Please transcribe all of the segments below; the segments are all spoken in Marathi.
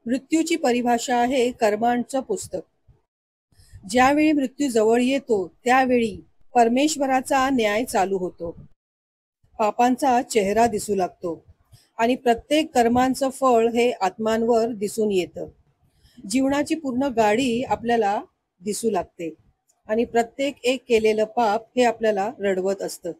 मृत्यूची परिभाषा आहे कर्मांचं पुस्तक. ज्यावेळी मृत्यू जवळ येतो त्यावेळी परमेश्वराचा न्याय चालू होतो. पापांचा चेहरा दिसू लागतो आणि प्रत्येक कर्मांचं फळ हे आत्मांवर दिसून येतं. जीवनाची पूर्ण गाडी आपल्याला दिसू लागते आणि प्रत्येक एक केलेलं पाप हे आपल्याला रडवत असतं.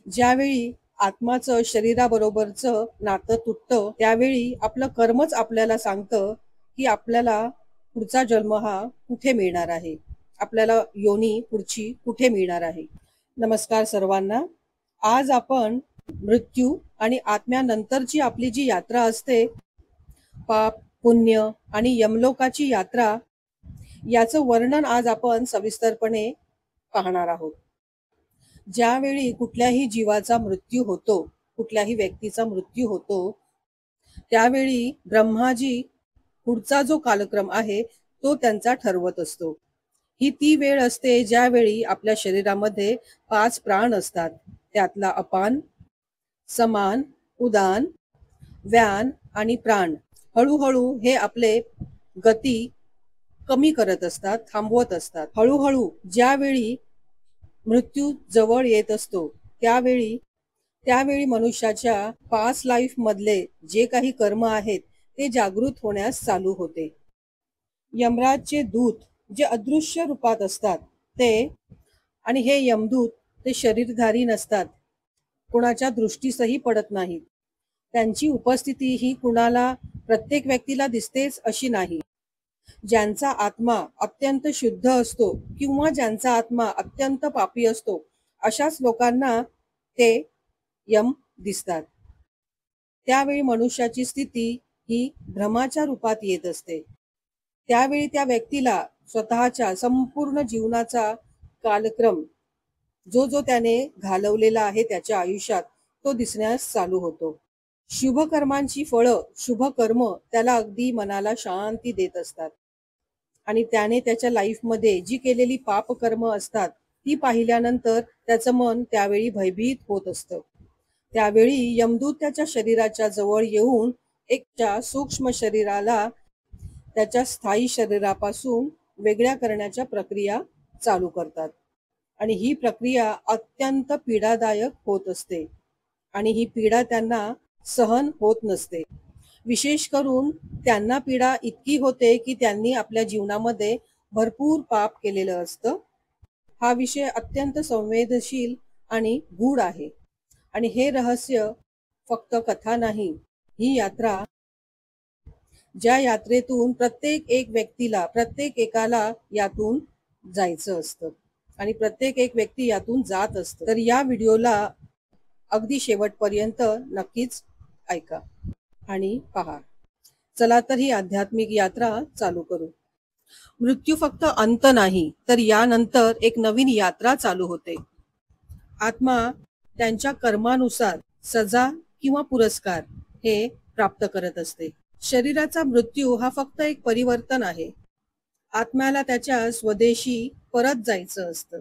ज्यावेळी आत्माचं शरीराबरोबरचं नातं तुटतं त्यावेळी आपलं कर्मच आपल्याला सांगतं की आपल्याला पुढचा जन्म हा कुठे मिळणार आहे, आपल्याला योनी पुढची कुठे मिळणार आहे. नमस्कार सर्वांना. आज आपण मृत्यू आणि आत्म्यानंतरची आपली जी यात्रा असते, पाप पुण्य आणि यमलोकाची यात्रा, याचं वर्णन आज आपण सविस्तरपणे पाहणार आहोत. ज्यावेळी कुठल्याही जीवाचा मृत्यू होतो, कुठल्याही व्यक्तीचा मृत्यू होतो, त्यावेळी ब्रह्माजी पुढचा जो कालक्रम आहे तो त्यांचा ठरवत असतो. ही ती वेळ असते ज्यावेळी आपल्या शरीरामध्ये 5 प्राण असतात. त्यातला अपान, समान, उदान, व्यान आणि प्राण हळूहळू हे आपले गती कमी करत असतात, थांबवत असतात. हळूहळू ज्यावेळी मृत्यू जवळ येत असतो त्यावेळी त्यावेळी मनुष्याच्या पास्ट लाईफ मधले जे काही कर्म आहेत ते जागृत होण्यास चालू होते. यमराजचे दूत जे अदृश्य रूपात असतात ते, आणि हे यमदूत ते शरीरधारी नसतात, कुणाच्या दृष्टीसही पडत नाहीत. त्यांची उपस्थिती ही कुणाला, प्रत्येक व्यक्तीला दिसतेच अशी नाही. ज्यांचा आत्मा अत्यंत शुद्ध असतो किंवा ज्यांचा आत्मा अत्यंत पापी असतो अशाच लोकांना ते यम दिसतात. त्यावेळी मनुष्याची स्थिती ही भ्रमाच्या रूपात येत असते. त्यावेळी त्या व्यक्तीला स्वतःच्या संपूर्ण जीवनाचा कालक्रम जो जो त्याने घालवलेला आहे त्याच्या आयुष्यात तो दिसण्यास चालू होतो. शुभ कर्मांची फळं, शुभ कर्म त्याला अगदी मनाला शांती देत असतात आणि त्याने त्याच्या लाईफमध्ये जी केलेली पापकर्म असतात ती पाहिल्यानंतर त्याचं मन त्यावेळी भयभीत होत असतं. त्यावेळी यमदूत त्याच्या शरीराच्या जवळ येऊन एकच्या सूक्ष्म शरीराला त्याच्या स्थायी शरीरापासून वेगळ्या करण्याच्या प्रक्रिया चालू करतात आणि ही प्रक्रिया अत्यंत पीडादायक होत असते आणि ही पीडा त्यांना सहन होत नसते. विशेष करून त्यांना पीडा इतकी होते की त्यांनी आपल्या जीवनामध्ये भरपूर पाप केलेलं असतं. हा विषय अत्यंत संवेदनशील आणि गूढ आहे आणि हे रहस्य फक्त कथा नाही, ही यात्रा, ज्या यात्रेतून प्रत्येक एक व्यक्तीला, प्रत्येक एकाला यातून जायचं असतं आणि प्रत्येक एक व्यक्ती यातून जात असतं. तर या व्हिडिओला अगदी शेवटपर्यंत नक्कीच ऐका आणि पहा. चला तर ही आध्यात्मिक यात्रा चालू करू. मृत्यू फक्त अंत नाही, तर यानंतर एक नवीन यात्रा चालू होते. आत्मा त्यांच्या कर्मानुसार सजा किंवा पुरस्कार हे प्राप्त करत असते. शरीराचा मृत्यू हा फक्त एक परिवर्तन आहे. आत्म्याला त्याच्या स्वदेशी परत जायचं असतं.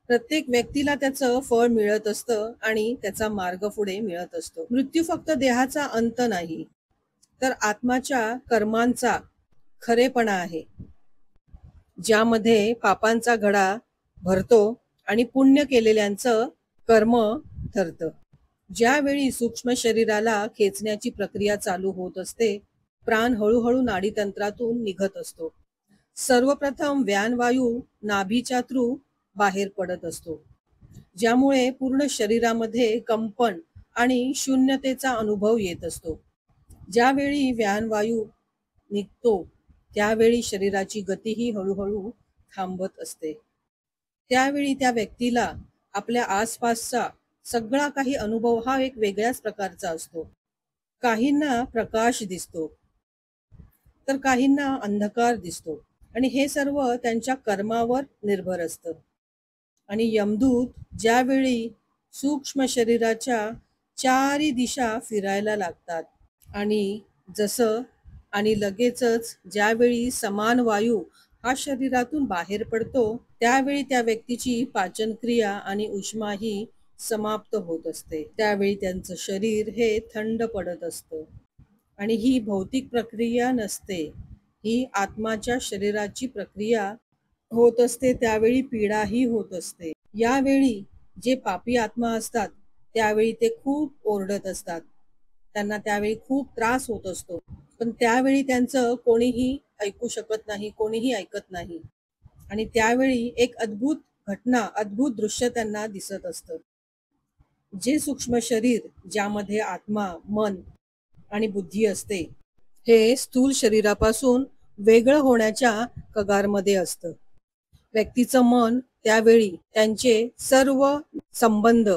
प्रत्येक व्यक्तीला त्याचं फळ मिळत असतं आणि त्याचा मार्ग पुढे मिळत असतो. मृत्यू फक्त देहाचा अंत नाही, तर आत्माच्या कर्मांचा खरेपणा आहे, ज्यामध्ये पापांचा घडा भरतो आणि पुण्य केलेल्यांचं कर्म ठरतं. ज्यावेळी सूक्ष्म शरीराला खेचण्याची प्रक्रिया चालू होत असते, प्राण हळूहळू नाडीतंत्रातून निघत असतो. सर्वप्रथम व्यानवायू नाभीच्या थ्रू बाहेर पडत असतो, ज्यामुळे पूर्ण शरीरामध्ये कंपन आणि शून्यतेचा अनुभव येत असतो. ज्यावेळी व्यानवायू निघतो त्यावेळी शरीराची गतीही हळूहळू थांबत असते. त्यावेळी त्या व्यक्तीला आपल्या आसपासचा सगळा काही अनुभव हा एक वेगळ्याच प्रकारचा असतो. काहींना प्रकाश दिसतो तर काहींना अंधकार दिसतो आणि हे सर्व त्यांच्या कर्मावर निर्भर असतं. आणि यमदूत ज्यावेळी सूक्ष्म शरीराच्या चारी दिशा फिरायला लागतात आणि जसं आणि लगेचच ज्यावेळी समान वायू हा शरीरातून बाहेर पडतो त्यावेळी त्या व्यक्तीची पाचन क्रिया आणि उष्मा ही समाप्त होत असते. त्यावेळी त्यांचं शरीर हे थंड पडत असतं आणि ही भौतिक प्रक्रिया नसते, ही आत्माच्या शरीराची प्रक्रिया होत असते. त्यावेळी पीडाही होत असते. यावेळी जे पापी आत्मा असतात त्यावेळी ते खूप ओरडत असतात, त्यांना त्यावेळी खूप त्रास होत असतो. पण त्यावेळी त्यांचं कोणीही ऐकू शकत नाही, कोणीही ऐकत नाही. आणि त्यावेळी एक अद्भुत घटना, अद्भुत दृश्य त्यांना दिसत असतं. जे सूक्ष्म शरीर ज्यामध्ये आत्मा, मन आणि बुद्धी असते, हे स्थूल शरीरापासून वेगळं होण्याच्या कगारमध्ये असतं. व्यक्तीचं मन त्यावेळी त्यांचे सर्व संबंध,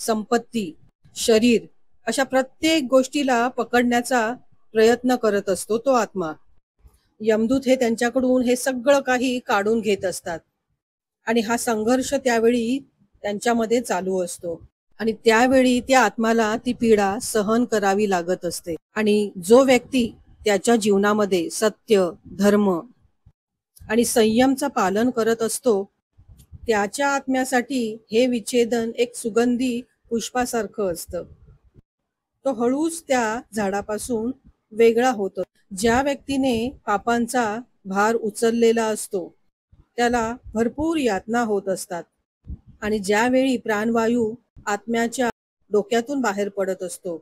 संपत्ती, शरीर अशा प्रत्येक गोष्टीला पकडण्याचा प्रयत्न करत असतो तो आत्मा. यमदूत हे त्यांच्याकडून हे सगळं काही काढून घेत असतात आणि हा संघर्ष त्यावेळी त्यांच्यामध्ये चालू असतो. आणि त्यावेळी त्या आत्म्याला ती पीडा सहन करावी लागत असते. आणि जो व्यक्ती त्याच्या जीवनामध्ये सत्य, धर्म आणि संयमचं पालन करत असतो, त्याच्या आत्म्यासाठी हे विच्छेदन एक सुगंधी पुष्पासारखं असतं. तो हळूच त्या झाडापासून वेगळा होतो. ज्या व्यक्तीने पापांचा भार उचललेला असतो त्याला भरपूर यातना होत असतात. आणि ज्यावेळी प्राणवायू आत्म्याच्या डोक्यातून बाहेर पडत असतो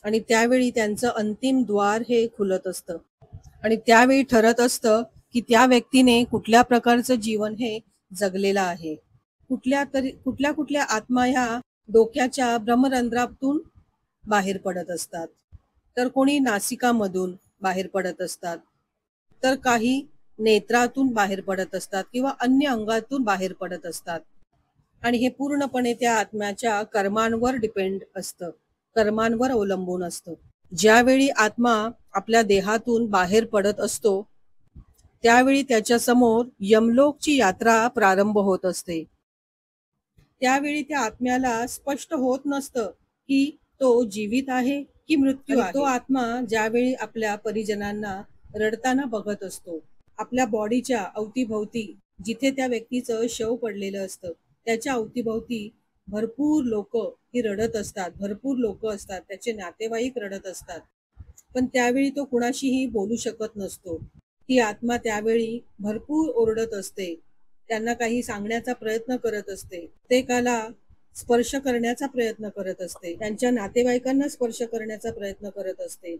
आणि त्यावेळी त्यांचं अंतिम द्वार हे खुलत असतं आणि त्यावेळी ठरत असतं की त्या व्यक्तीने कुठल्या प्रकारचं जीवन हे जगलेलं आहे. कुठल्या कुठल्या आत्मा ह्या डोक्याच्या भ्रमरंध्रातून बाहेर पडत असतात, तर कोणी नासिकामधून बाहेर पडत असतात, तर काही नेत्रातून बाहेर पडत असतात किंवा अन्य अंगातून बाहेर पडत असतात. आणि हे पूर्णपणे त्या आत्म्याच्या कर्मांवर डिपेंड असतं, कर्मांवर अवलंबून असतं. ज्यावेळी आत्मा आपल्या देहातून बाहेर पडत असतो त्यावेळी त्याच्या समोर यमलोकची यात्रा प्रारंभ होत असते. त्यावेळी त्या आत्म्याला स्पष्ट होत नसतं की तो जीवित आहे की मृत्यू आहे. तो आत्मा ज्यावेळी आपल्या परिजनांना रडताना बघत असतो, आपल्या बॉडीच्या अवतीभोवती जिथे त्या व्यक्तीचं शव पडलेलं असतं त्याच्या अवतीभोवती भरपूर लोक ही रडत असतात, भरपूर लोक असतात, त्याचे नातेवाईक रडत असतात. पण त्यावेळी तो कुणाशीही बोलू शकत नसतो. ती आत्मा त्यावेळी भरपूर ओरडत असते, त्यांना काही सांगण्याचा प्रयत्न करत असते, प्रत्येकाला स्पर्श करण्याचा प्रयत्न करत असते, त्यांच्या नातेवाईकांना स्पर्श करण्याचा प्रयत्न करत असते,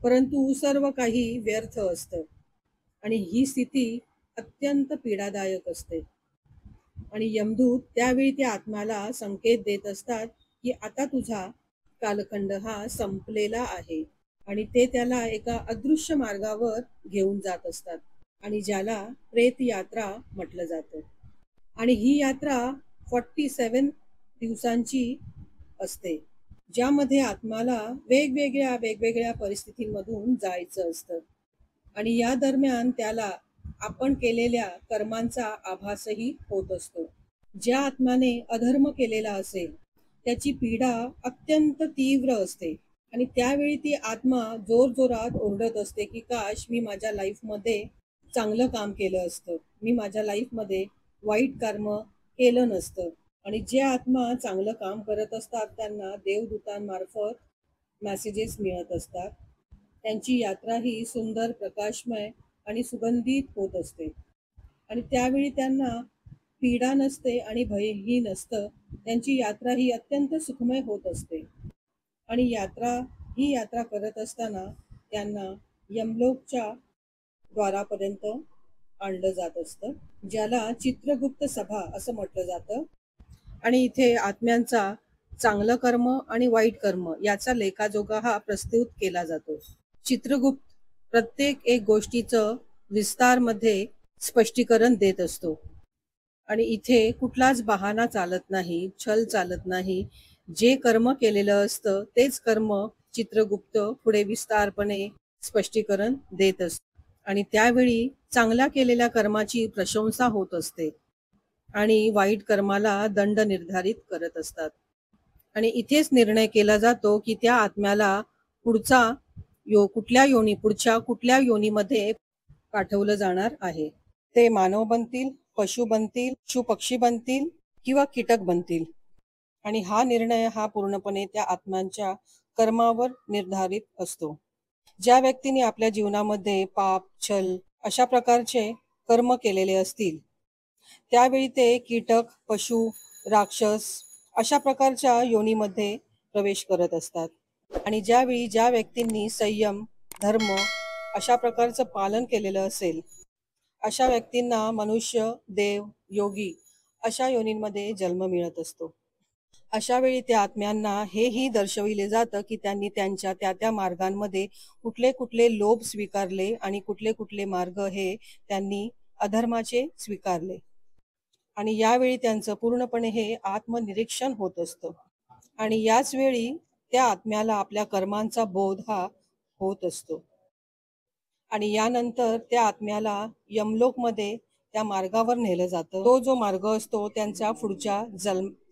परंतु सर्व काही व्यर्थ असतं. आणि ही स्थिती अत्यंत पीडादायक असते. आणि यमदूत त्यावेळी त्या आत्म्याला संकेत देत असतात की आता तुझा कालखंड हा संपलेला आहे. आणि ते त्याला एका अदृश्य मार्गावर घेऊन जात असतात आणि ज्याला प्रेत यात्रा म्हटलं जातं. आणि ही यात्रा 47 दिवसांची असते, ज्यामध्ये आत्म्याला वेगवेगळ्या वेगवेगळ्या परिस्थितींमधून जायचं असतं. आणि या दरम्यान त्याला आपण केलेल्या कर्मांचा आभासही होत असतो. ज्या आत्म्याने अधर्म केलेला असेल त्याची पीडा अत्यंत तीव्र असते आणि त्यावेळी ती आत्मा जोरजोरात ओरडत असते की काश मी माझ्या लाईफमध्ये चांगलं काम केलं असतं, मी माझ्या लाईफमध्ये वाईट कर्म केलं नसतं. आणि जे आत्मा चांगलं काम करत असतात त्यांना देवदूतांमार्फत मेसेजेस मिळत असतात. त्यांची यात्रा ही सुंदर, प्रकाशमय आणि सुगंधित होत असते. आणि त्यावेळी त्यांना पीडा नसते आणि भयही नसतं. त्यांची यात्रा ही अत्यंत सुखमय होत असते. आणि ही यात्रा करत असताना त्यांना यमलोकच्या द्वारापर्यंत आणलं जात असतं, ज्याला चित्रगुप्त सभा असं म्हटलं जातं. आणि इथे आत्म्यांचा चांगलं कर्म आणि वाईट कर्म याचा लेखाजोखा हा प्रस्तुत केला जातो. चित्रगुप्त प्रत्येक एक गोष्टीचं विस्तारमध्ये स्पष्टीकरण देत असतो. आणि इथे कुठलाच बहाणा चालत नाही, छल चालत नाही. जे कर्म केलेलं असतं तेच कर्म चित्रगुप्त पुढे विस्तारपणे स्पष्टीकरण देत असतो. आणि त्यावेळी चांगल्या केलेल्या कर्माची प्रशंसा होत असते आणि वाईट कर्माला दंड निर्धारित करत असतात. आणि इथेच निर्णय केला जातो की त्या आत्म्याला पुढच्या कुठल्या योनीमध्ये पाठवलं जाणार आहे. ते मानव बनतील, पशु बनतील, पक्षी बनतील किंवा कीटक बनतील. आणि हा निर्णय हा पूर्णपणे त्या आत्म्यांच्या कर्मावर निर्धारित असतो. ज्या व्यक्तीने आपल्या जीवनामध्ये पाप, छल अशा प्रकारचे कर्म केलेले असतील, त्यावेळी ते कीटक, पशु, राक्षस अशा प्रकारच्या योनीमध्ये प्रवेश करत असतात. आणि ज्यावेळी ज्या व्यक्तींनी संयम, धर्म अशा प्रकारचं पालन केलेलं असेल, अशा व्यक्तींना मनुष्य, देव, योगी अशा योनींमध्ये जन्म मिळत असतो. अशा वेळी त्या आत्म्यांना हेही दर्शविले जातं की त्यांनी त्यांच्या त्या त्या मार्गांमध्ये कुठले कुठले लोभ स्वीकारले आणि कुठले कुठले मार्ग हे त्यांनी अधर्माचे स्वीकारले. आणि यावेळी त्यांचं पूर्णपणे हे आत्मनिरीक्षण होत असतं. आणि याच वेळी त्या आत्म्याला आपल्या कर्मांचा बोध हा होत असतो. आणि यानंतर त्या आत्म्याला यमलोकमध्ये त्या मार्गावर नेलं जातं. तो जो मार्ग असतो त्यांचा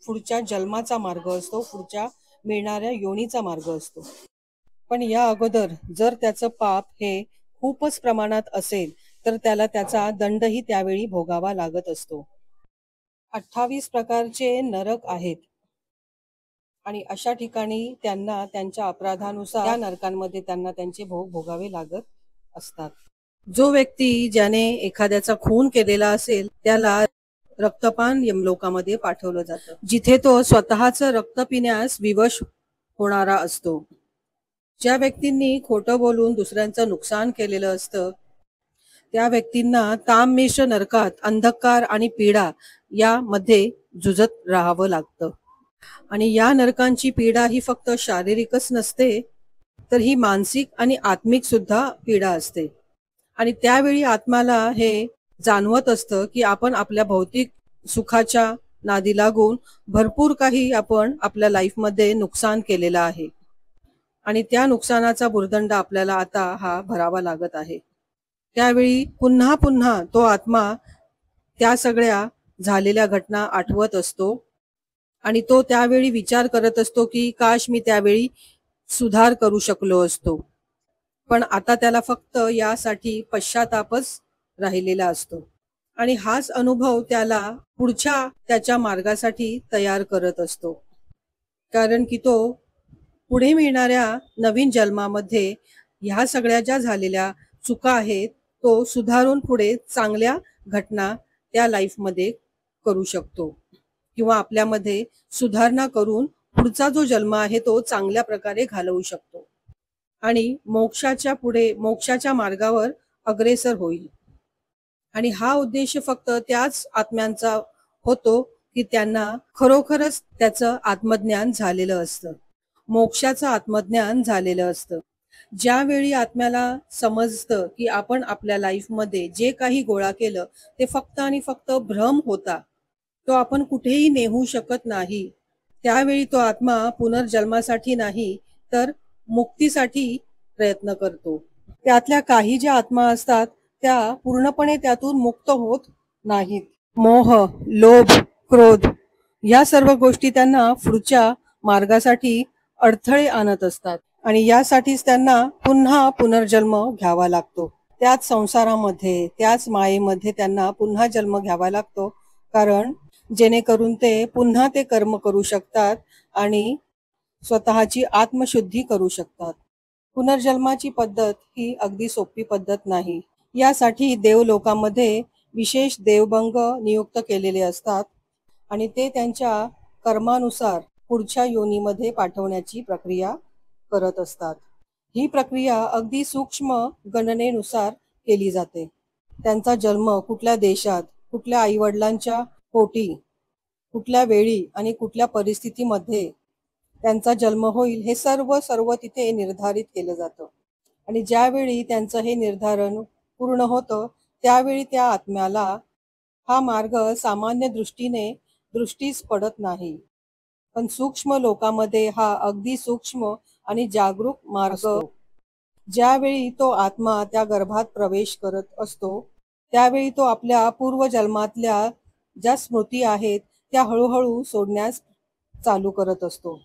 पुढच्या जन्माचा मार्ग असतो, पुढच्या मिळणाऱ्या योनीचा मार्ग असतो. पण या अगोदर जर त्याचं पाप हे खूपच प्रमाणात असेल तर त्याला त्याचा दंडही त्यावेळी भोगावा लागत असतो. 28 प्रकारचे नरक आहेत आणि अशा ठिकाणी त्यांना त्यांच्या अपराधानुसार त्या नरकांमध्ये त्यांना त्यांचे भोग भोगावे लागत असतात. जो व्यक्ती ज्याने एखाद्याचा खून केलेला असेल त्याला रक्तपान यमलोकामध्ये पाठवलं जातं, जिथे तो स्वतःचं रक्त पिण्यास विवश होणारा असतो. ज्या व्यक्तींनी खोटं बोलून दुसऱ्यांचं नुकसान केलेलं असतं त्या व्यक्तींना ताममिश्र नरकात अंधकार आणि पीडा यामध्ये झुजत राहावं लागतं. आणि या नरकांची पीडा ही फक्त शारीरिकच नसते, तर ही मानसिक आणि आत्मिक सुद्धा पीडा असते. आणि त्यावेळी आत्म्याला हे जाणवत असतं की आपण आपल्या भौतिक सुखाच्या नादी लागून भरपूर काही आपण आपल्या लाईफमध्ये नुकसान केलेलं आहे आणि त्या नुकसानाचा भुर्दंड आपल्याला आता हा भरावा लागत आहे. त्यावेळी पुन्हा पुन्हा तो आत्मा त्या सगळ्या झालेल्या घटना आठवत असतो आणि तो त्यावेळी विचार करत असतो की काश मी त्यावेळी सुधार करू शकलो असतो. पण आता त्याला फक्त यासाठी पश्चातापच राहिलेला असतो. आणि हाच अनुभव त्याला पुढच्या त्याच्या मार्गासाठी तयार करत असतो. कारण की तो पुढे मिळणाऱ्या नवीन जन्मामध्ये ह्या सगळ्या ज्या झालेल्या चुका आहेत तो सुधारून पुढे चांगल्या घटना त्या लाईफमध्ये करू शकतो किंवा आपल्यामध्ये सुधारणा करून पुढचा जो जन्म आहे तो चांगल्या प्रकारे घालवू शकतो आणि मोक्षाच्या मार्गावर अग्रेसर होईल. आणि हा उद्देश फक्त त्याच आत्म्यांचा होतो की त्यांना खरोखरच त्याचं आत्मज्ञान झालेलं असतं, मोक्षाचं आत्मज्ञान झालेलं असतं. ज्यावेळी आत्म्याला समजतं की आपण आपल्या लाईफमध्ये जे काही गोळा केलं ते फक्त आणि फक्त भ्रम होता, तो आपण कुठेही नेहू शकत नाही, त्यावेळी तो आत्मा पुनर्जन्मासाठी नाही तर मुक्तीसाठी प्रयत्न करतो. त्यातल्या काही ज्या आत्मा असतात त्या पूर्णपणे त्यातून मुक्त होत नाहीत. मोह, लोभ, क्रोध या सर्व गोष्टी त्यांना पुढच्या मार्गासाठी अडथळे आणत असतात आणि यासाठीच त्यांना पुन्हा पुनर्जन्म घ्यावा लागतो. त्याच संसारामध्ये त्याच मायेमध्ये त्यांना पुन्हा जन्म घ्यावा लागतो, कारण जेणेकरून ते पुन्हा ते कर्म करू शकतात आणि स्वतःची आत्मशुद्धी करू शकतात. पुनर्जन्माची पद्धत ही अगदी सोपी पद्धत नाही. यासाठी देवलोकामध्ये विशेष देवबंग नियुक्त केलेले असतात आणि ते त्यांच्या कर्मानुसार पुढच्या योनीमध्ये पाठवण्याची प्रक्रिया करत असतात. ही प्रक्रिया अगदी सूक्ष्म गणनेनुसार केली जाते. त्यांचा जन्म कुठल्या देशात, कुठल्या आईवडिलांच्या पोटी, कुठल्या वेळी आणि कुठल्या परिस्थितीमध्ये त्यांचा जन्म होईल हे सर्व तिथे निर्धारित केलं जातं. आणि ज्यावेळी त्यांचं हे निर्धारण पूर्ण होतं त्यावेळी त्या आत्म्याला हा मार्ग सामान्य दृष्टीस पडत नाही, पण सूक्ष्म लोकांमध्ये हा अगदी सूक्ष्म आणि जागरूक मार्ग असतो. ज्यावेळी तो आत्मा त्या गर्भात प्रवेश करत असतो त्यावेळी तो आपल्या पूर्वजन्मातल्या ज्या स्मृती आहेत त्या हळूहळू सोडण्यास चालू करत असतो.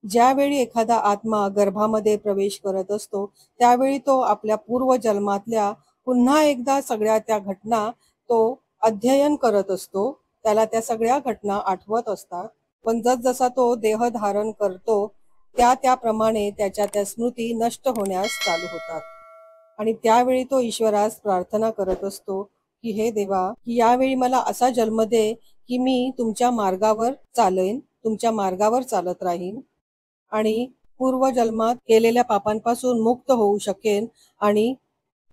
ज्यावेळी एखादा आत्मा गर्भामध्ये प्रवेश करत असतो त्यावेळी तो आपल्या पूर्वजन्मातल्या पुन्हा एकदा सगळ्या त्या घटना तो अध्ययन करत असतो. त्याला त्या सगळ्या घटना आठवत असतात. पण जसजसा तो देह धारण करतो त्याप्रमाणे त्याच्या त्या स्मृती नष्ट होण्यास चालू होतात. आणि त्यावेळी तो ईश्वरास प्रार्थना करत असतो की हे देवा, की यावेळी मला असा जन्म दे की मी तुमच्या मार्गावर चालेन, तुमच्या मार्गावर चालत राहीन आणि पूर्वजन्मात केलेल्या पापांपासून मुक्त होऊ शकेन आणि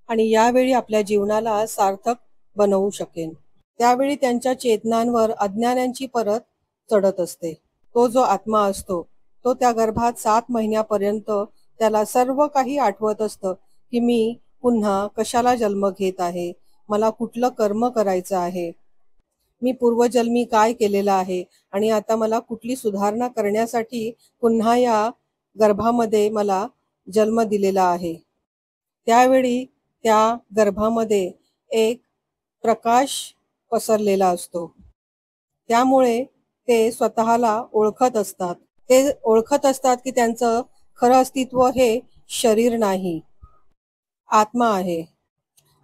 आणि यावेळी आपल्या जीवनाला सार्थक बनवू शकेन. त्यावेळी त्यांच्या चेतनांवर अज्ञानांची परत चढत असते. तो जो आत्मा असतो तो त्या गर्भात 7 महिन्यापर्यंत त्याला सर्व काही आठवत असतं की मी पुन्हा कशाला जन्म घेत आहे, मला कुठलं कर्म करायचं आहे, मी पूर्वजन्मी काय केलेलं आहे आणि आता मला कुठली सुधारणा करण्यासाठी पुन्हा या गर्भामध्ये मला जन्म दिलेला आहे. त्यावेळी त्या गर्भामध्ये एक प्रकाश पसरलेला असतो. त्यामुळे ते स्वतःला ओळखत असतात. ते ओळखत असतात की त्यांचं खरं अस्तित्व हे शरीर नाही, आत्मा आहे.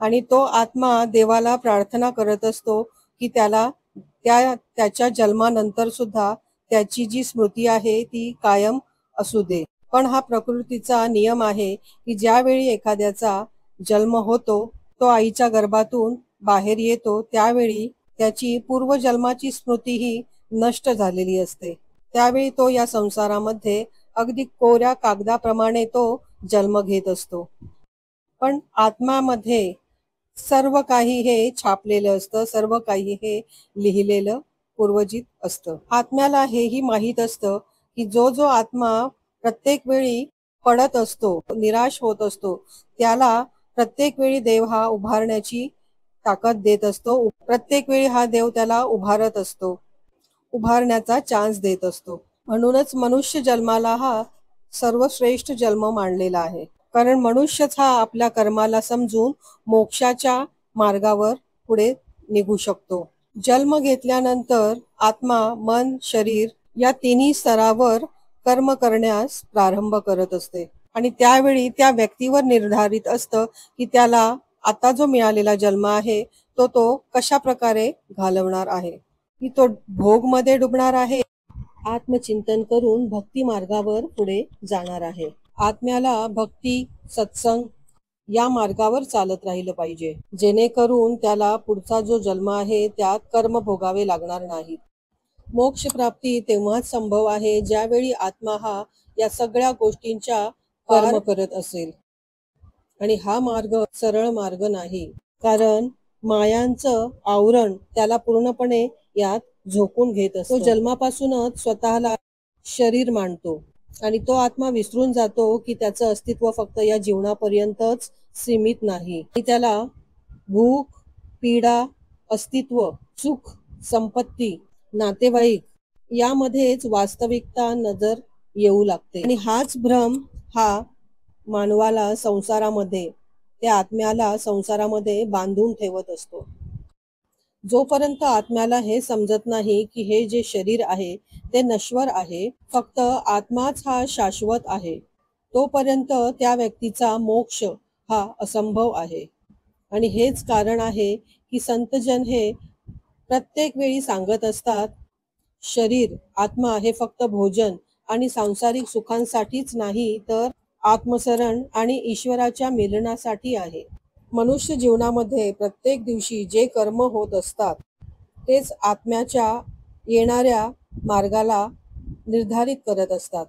आणि तो आत्मा देवाला प्रार्थना करत असतो की त्याच्या जन्मानंतर सुद्धा त्याची जी स्मृती आहे ती कायम असू दे. पण हा प्रकृतीचा नियम आहे की ज्यावेळी एखाद्याचा जन्म होतो, तो आईच्या गर्भातून बाहेर येतो, त्यावेळी त्याची पूर्वजन्माची स्मृती ही नष्ट झालेली असते. त्यावेळी तो या संसारामध्ये अगदी कोऱ्या कागदाप्रमाणे तो जन्म घेत असतो. पण आत्म्यामध्ये सर्व काही हे छापलेलं असतं, सर्व काही हे लिहिलेलं पूर्वजित असतं. आत्म्याला हेही माहीत असतं की जो जो आत्मा प्रत्येक वेळी पडत असतो, निराश होत असतो, त्याला प्रत्येक वेळी देव हा उभारण्याची ताकद देत असतो. प्रत्येक वेळी हा देव त्याला उभारत असतो, उभारण्याचा चान्स देत असतो. म्हणूनच मनुष्य जन्माला हा सर्वश्रेष्ठ जन्म मानलेला आहे. कारण मनुष्यच हा आपल्या कर्माला समजून मोक्षाच्या मार्गावर पुढे निघू शकतो. जन्म घेतल्यानंतर आत्मा, मन, शरीर या तिन्ही स्तरावर कर्म करण्यास प्रारंभ करत असते. आणि त्यावेळी त्या व्यक्तीवर निर्धारित असतं की त्याला आता जो मिळालेला जन्म आहे तो कशा प्रकारे घालवणार आहे. की तो भोगमध्ये डुबणार आहे, आत्मचिंतन करून भक्ती मार्गावर पुढे जाणार आहे. आत्म्याला भक्ती, सत्संग या मार्गावर चालत राहिलं पाहिजे, जेणेकरून त्याला पुढचा जो जन्म आहे त्यात कर्म भोगावे लागणार नाहीत. मोक्ष प्राप्ती तेव्हाच संभव आहे ज्यावेळी आत्मा हा या सगळ्या गोष्टींच्या कर्म करत असेल. आणि हा मार्ग सरळ मार्ग नाही, कारण मायांचं आवरण त्याला पूर्णपणे यात झोकून घेत असतो. तो जन्मापासूनच स्वतःला शरीर मानतो आणि तो आत्मा विसरून जातो की त्याचं अस्तित्व फक्त या जीवनापर्यंतच सीमित नाही. त्याला भूक, पीडा, अस्तित्व, सुख, संपत्ती, नातेवाईक यामध्येच वास्तविकता नजर येऊ लागते. आणि हाच भ्रम हा मानवाला संसारामध्ये, त्या आत्म्याला संसारामध्ये बांधून ठेवत असतो. जोपर्यंत आत्म्याला हे समजत नाही की हे जे शरीर आहे ते नश्वर आहे, फक्त आत्माच हा शाश्वत आहे, तोपर्यंत त्या व्यक्तीचा मोक्ष हा असंभव आहे. आणि हेच कारण आहे की संतजन हे प्रत्येक वेळी सांगत असतात, शरीर, आत्मा हे फक्त भोजन आणि सांसारिक सुखांसाठीच नाही, तर आत्मसरण आणि ईश्वराच्या मिलनासाठी आहे. मनुष्य जीवनामध्ये प्रत्येक दिवशी जे कर्म होत असतात तेच आत्म्याच्या येणाऱ्या मार्गाला निर्धारित करत असतात.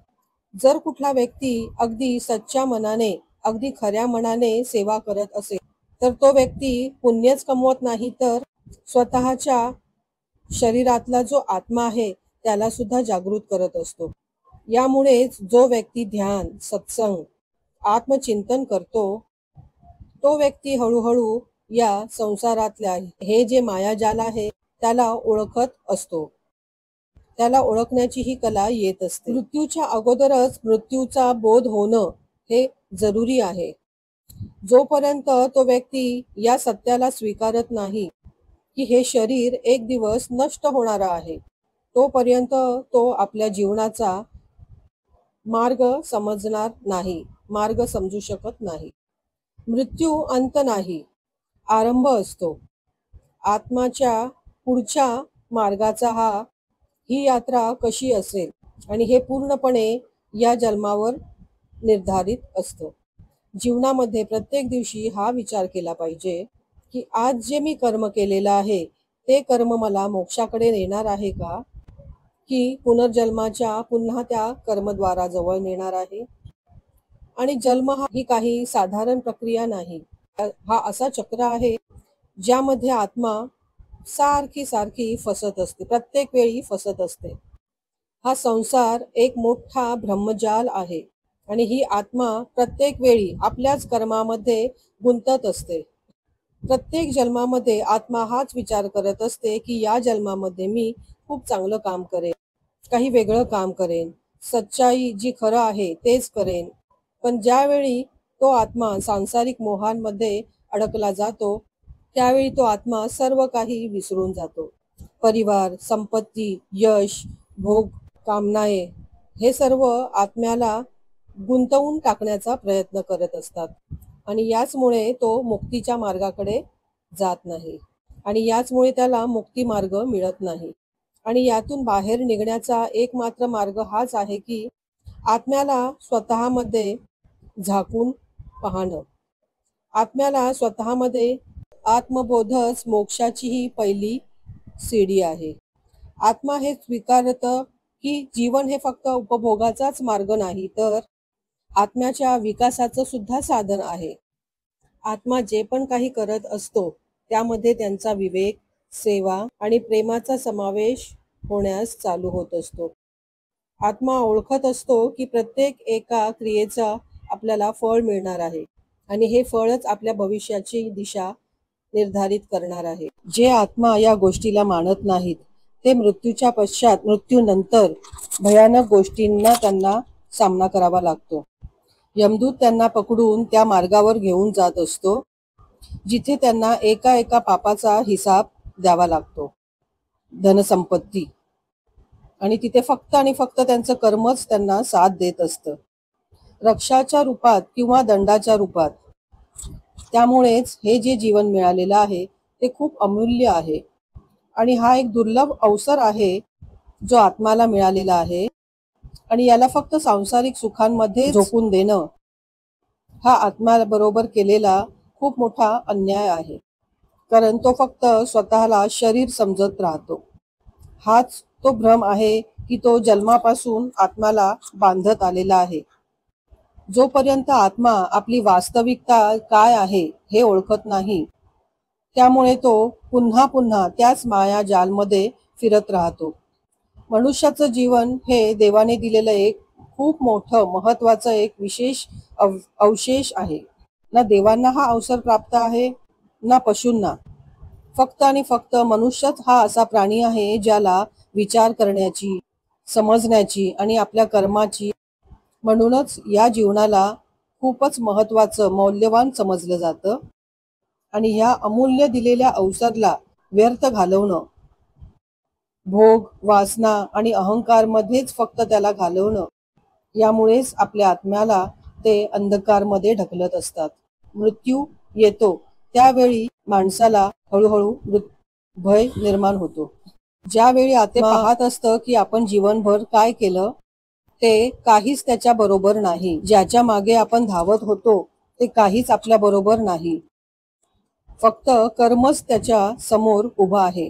जर कुठला व्यक्ती अगदी सच्च्या मनाने, अगदी खऱ्या मनाने सेवा करत असेल तर तो व्यक्ती पुण्यच कमवत नाही, तर स्वतःच्या शरीरातला जो आत्मा आहे त्याला सुद्धा जागृत करत असतो. यामुळेच जो व्यक्ती ध्यान, सत्संग, आत्मचिंतन करतो तो व्यक्ती हळूहळू या संसारातल्या हे जे मायाजाल आहे त्याला ओळखत असतो, त्याला ओळखण्याची ही कला येत असते. मृत्यूच्या अगोदरच मृत्यूचा बोध होणं हे जरुरी आहे. जोपर्यंत तो व्यक्ती या सत्याला स्वीकारत नाही की हे शरीर एक दिवस नष्ट होणार आहे, तोपर्यंत तो आपल्या जीवनाचा मार्ग समजणार नाही, मार्ग समजू शकत नाही. मृत्यू अंत नाही, आरंभ असतो. आत्माच्या पुढच्या मार्गाचा ही यात्रा कशी असेल आणि हे पूर्णपणे या जन्मावर निर्धारित असतं. जीवनामध्ये प्रत्येक दिवशी हा विचार केला पाहिजे की आज जे मी कर्म केलेलं आहे ते कर्म मला मोक्षाकडे नेणार आहे का, की पुनर्जन्माच्या पुन्हा त्या कर्मद्वारा जवळ नेणार आहे. आणि जन्म ही काही साधारण प्रक्रिया नाही. हा असा चक्र आहे ज्यामध्ये आत्मा सारखी सारखी फसत असते, प्रत्येक वेळी फसत असते. हा संसार एक मोठा ब्रह्मजाल आहे आणि ही आत्मा प्रत्येक वेळी आपल्याच कर्मामध्ये गुंतत असते. प्रत्येक जन्मामध्ये आत्मा हाच विचार करत असते की या जन्मामध्ये मी खूप चांगलं काम करेन, काही वेगळं काम करेन, सच्चाई जी खरं आहे तेच करेन. पण ज्यावेळी तो आत्मा सांसारिक मोहांमध्ये अडकला जातो त्यावेळी तो आत्मा सर्व काही विसरून जातो. परिवार, संपत्ती, यश, भोग, कामनाये हे सर्व आत्म्याला गुंतवून टाकण्याचा प्रयत्न करत असतात आणि याचमुळे तो मुक्तीच्या मार्गाकडे जात नाही आणि याचमुळे त्याला मुक्ती मार्ग मिळत नाही. आणि यातून बाहेर निघण्याचा एकमात्र मार्ग हाच आहे की आत्म्याला स्वतःमध्ये झाकून पाहणं. आत्म्याला स्वतःमध्ये आत्मबोधच मोक्षाची ही पहिली सीडी आहे. आत्मा हे स्वीकारतं की जीवन हे फक्त उपभोगाचाच मार्ग नाही, तर आत्म्याच्या विकासाचं सुद्धा साधन आहे. आत्मा जे पण काही करत असतो त्यामध्ये त्यांचा विवेक, सेवा आणि प्रेमाचा समावेश होण्यास चालू होत असतो. आत्मा ओळखत असतो की प्रत्येक एका क्रियेचा आपल्याला फळ मिळणार आहे आणि हे फळच आपल्या भविष्याची दिशा निर्धारित करणार आहे. जे आत्मा या गोष्टीला मानत नाहीत ते मृत्यूच्या पश्चात, मृत्यूनंतर भयानक गोष्टींना त्यांना सामना करावा लागतो. यमदूत त्यांना पकडून त्या मार्गावर घेऊन जात असतो जिथे त्यांना एका एका पापाचा हिसाब द्यावा लागतो, धनसंपत्ती, आणि तिथे फक्त आणि फक्त त्यांचं कर्मच त्यांना साथ देत असतं, रक्षाच्या रूपात किंवा दंडाच्या रूपात. त्यामुळेच हे जे जीवन मिळालेलं आहे ते खूप अमूल्य आहे आणि हा एक दुर्लभ अवसर आहे जो आत्म्याला मिळालेला आहे आणि याला फक्त सांसारिक सुखांमध्ये झोकून देणं हा आत्म्याबरोबर केलेला खूप मोठा अन्याय आहे. कारण तो फक्त स्वतःला शरीर समजत राहतो. हाच तो भ्रम आहे की तो जन्मापासून आत्म्याला बांधत आलेला आहे. जोपर्यंत आत्मा आपली वास्तविकता काय आहे हे ओळखत नाही त्यामुळे तो पुन्हा पुन्हा त्याच मायाजालमध्ये फिरत राहतो. मनुष्याचं जीवन हे देवाने दिलेलं एक खूप मोठं महत्वाचं एक विशेष अवशेष आहे. ना देवांना हा अवसर प्राप्त आहे ना पशूंना. फक्त आणि फक्त मनुष्यच हा असा प्राणी आहे ज्याला विचार करण्याची, समजण्याची आणि आपल्या कर्माची, म्हणूनच या जीवनाला खूपच महत्वाचं, मौल्यवान समजलं जातं आणि ह्या अमूल्य दिलेल्या अवसरला व्यर्थ घालवणं, भोग, वासना आणि अहंकार मध्येच फक्त त्याला घालवणं, यामुळेच आपल्या आत्म्याला ते अंधकारमध्ये ढकलत असतात. मृत्यू येतो त्यावेळी माणसाला हळूहळू भय निर्माण होतो. ज्यावेळी आत्मा पाहत असतं की आपण जीवनभर काय केलं ते काहीच त्याच्या बरोबर नाही, ज्याच्या मागे आपण धावत होतो ते काहीच आपल्या बरोबर नाही, फक्त कर्मच त्याच्या समोर उभा आहे.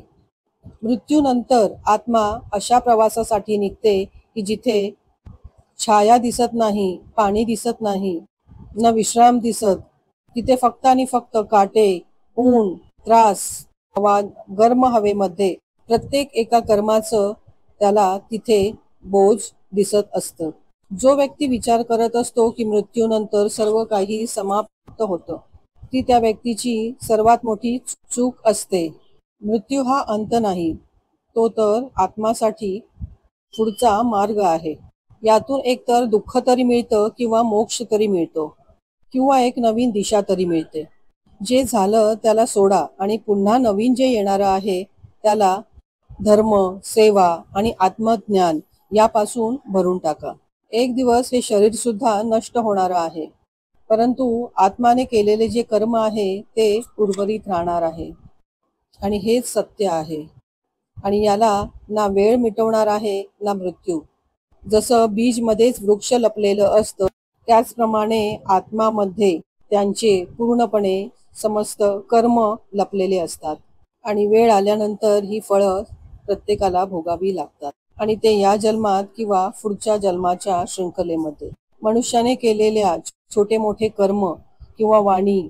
मृत्यूनंतर आत्मा अशा प्रवासासाठी निघते की जिथे छाया दिसत नाही, पाणी दिसत नाही, न विश्राम दिसत. तिथे फक्त आणि फक्त काटे, ऊन, त्रास, हवा, गर्म हवेमध्ये प्रत्येक एका कर्माचं त्याला तिथे बोज दिसत असतं. जो व्यक्ती विचार करत असतो की मृत्यूनंतर सर्व काही समाप्त होतं, ती त्या व्यक्तीची सर्वात मोठी चूक असते. मृत्यू हा अंत नाही, तो तर आत्मासाठी पुढचा मार्ग आहे. यातून एकतर दुःख तरी मिळतं किंवा मोक्ष तरी मिळतो किंवा एक नवीन दिशा तरी मिळते. जे झालं त्याला सोडा आणि पुन्हा नवीन जे येणारं आहे त्याला धर्म, सेवा आणि आत्मज्ञान यापासून भरून टाका. एक दिवस हे शरीर सुद्धा नष्ट होणार आहे, परंतु आत्माने केलेले जे कर्म आहे ते उर्वरित राहणार आहे आणि हेच सत्य आहे आणि याला ना वेळ मिटवणार आहे ना मृत्यू. जसं बीज मध्येच वृक्ष लपलेलं असतं, त्याचप्रमाणे आत्मामध्ये त्यांचे पूर्णपणे समस्त कर्म लपलेले असतात आणि वेळ आल्यानंतर ही फळं प्रत्येकाला भोगावी लागतात आणि ते या जन्मात किंवा पुढच्या जन्माच्या शृंखलेमध्ये. मनुष्याने केलेल्या छोटे मोठे कर्म किंवा वाणी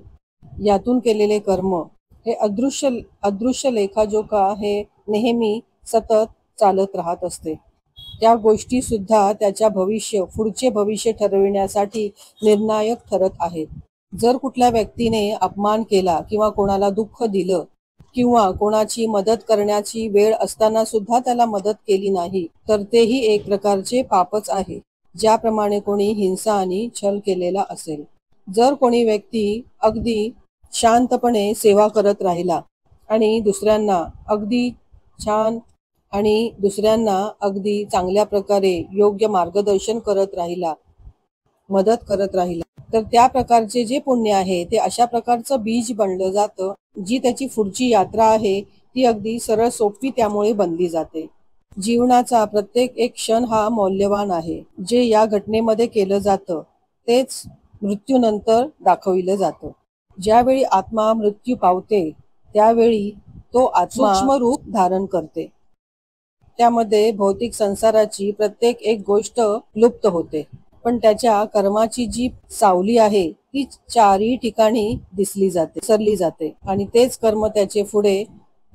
यातून केलेले कर्म हे अदृश्य लेखाजोखा हे नेहमी सतत चालत राहत असते. त्या गोष्टी सुद्धा त्याच्या पुढचे भविष्य ठरविण्यासाठी निर्णायक ठरत आहेत. जर कुठल्या व्यक्तीने अपमान केला किंवा कोणाला दुःख दिलं किंवा कोणाची मदत करण्याची वेळ असताना सुद्धा त्याला मदत केली नाही, तर तेही एक प्रकारचे पापच आहे. ज्याप्रमाणे कोणी हिंसा आणि छल केलेला असेल. जर कोणी व्यक्ती अगदी शांतपणे सेवा करत राहिला आणि दुसऱ्यांना अगदी चांगल्या प्रकारे योग्य मार्गदर्शन करत राहिला, मदत करत राहिला, तर त्या प्रकारचे जे पुण्य आहे ते अशा प्रकारचं बीज बनलं जातं, जी त्याची पुढची यात्रा आहे ती अगदी सरळ सोपी त्यामुळे बनली जाते. जीवनाचा प्रत्येक एक क्षण हा मौल्यवान आहे. जे या घटनेमध्ये केलं जातं तेच मृत्यूनंतर दाखविलं जातं. ज्यावेळी आत्मा मृत्यू पावते त्यावेळी तो आत्मा सूक्ष्म रूप धारण करते. त्यामध्ये भौतिक संसाराची प्रत्येक एक गोष्ट लुप्त होते, पण त्याच्या कर्माची जी सावली आहे ती चारही ठिकाणी सरली जाते आणि तेच कर्म त्याचे पुढे